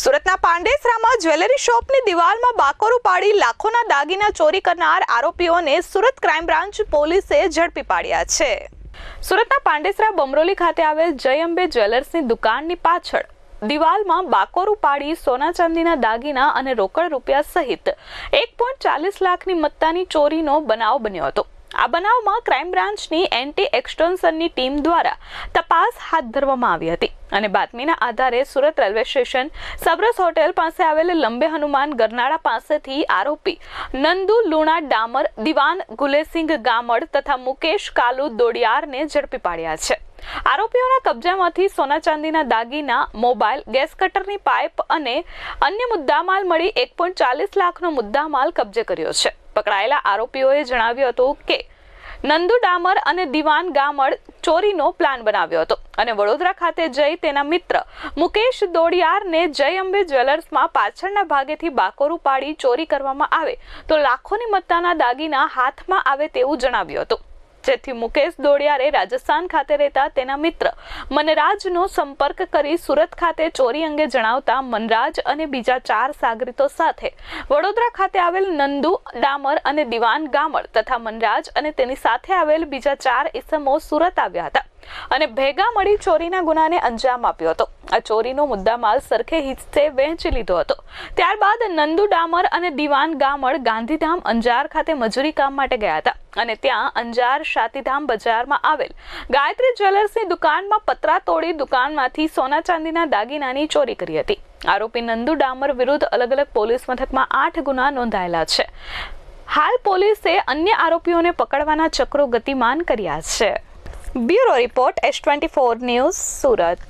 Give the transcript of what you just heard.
સુરતના પાંડેસરામાં જ્વેલરી શોપની દિવાલમાં બાકોરું પાડી લાખોના દાગીના ચોરી કરનાર આરોપીઓને સુરત ક્રાઇમ બ્રાન્ચ પોલીસે ઝડપી પાડ્યા છે। સુરતના પાંડેસરા બમરોલી ખાતે આવેલ જય અંબે જ્વેલર્સની દુકાનની પાછળ દિવાલમાં બાકોરું પાડી સોના ચાંદીના દાગીના અને રોકડ રૂપિયા સહિત 1.40 લાખની મત્તાની ચોરીનો બનાવ બન્યો હતો। આ બનાવમાં ક્રાઇમ બ્રાન્ચની એન્ટી એક્સટોર્શનની ટીમ દ્વારા તપાસ હાથ ધરવામાં આવી હતી અને બાતમીના આધારે Surat railway station Sabras hotel પાસે આવેલ લંબે હનુમાન ગરનાળા પાસેથી આરોપી નંદુ લુણા ડામર, દિવાન ગુલેસિંગ ગામડ તથા મુકેશ કાલુ દોડિયારને ઝડપી પાડ્યા છે। આરોપીઓના કબજામાંથી સોના ચાંદીના દાગીના, મોબાઈલ, ગેસ કટરની પાઇપ અને અન્ય મુદ્દામાલ મળી 1.40 લાખનો મુદ્દામાલ કબજે કર્યો છે। પકડાયેલા આરોપીઓએ જણાવ્યું હતું કે નંદુ ડામર અને દિવાન ગામડ ચોરીનો પ્લાન બનાવ્યો હતો અને વડોદરા ખાતે જઈ તેના મિત્ર મુકેશ દોડિયારને જય અંબે જ્વેલર્સમાં પાછળના ભાગેથી બાકોરું પાડી ચોરી કરવામાં આવે તો લાખોની મત્તાના દાગીના હાથમાં આવે તેવું જણાવ્યું હતું, જેથી મુકેશ દોડિયારે રાજસ્થાન ખાતે રહેતા તેના મિત્ર મનરાજનો સંપર્ક કરી સુરત ખાતે ચોરી અંગે જણાવતા મનરાજ અને બીજા 4 સાગરીતો સાથે વડોદરા ખાતે આવેલ નંદુ ડામર અને દિવાન ગામડ તથા મનરાજ અને તેની સાથે આવેલ બીજા 4 ઇસમો સુરત આવ્યા હતા અને ભેગા મળી ચોરીના ગુનાને અંજામ આપ્યો હતો। આ ચોરીનો મુદ્દામાલ સરખે હિસ્સે વહેંચી લીધો હતો। ત્યારબાદ નંદુ ડામર અને દિવાન ગામડ ગાંધીધામ અંજાર ખાતે મજૂરી કામ માટે ગયા હતા અને ત્યાં અંજાર શાતીધામ બજારમાં આવેલ ગાયત્રી જ્વેલર્સની દુકાનમાં પતરા તોડી દુકાનમાંથી સોના ચાંદીના દાગીનાની ચોરી કરી હતી। આરોપી નંદુ ડામર વિરુદ્ધ અલગ અલગ પોલીસ મથકમાં 8 ગુના નોંધાયેલા છે। હાલ પોલીસે અન્ય આરોપીઓને પકડવાના ચક્રો ગતિમાન કર્યા છે। Bureau report S24 news Surat.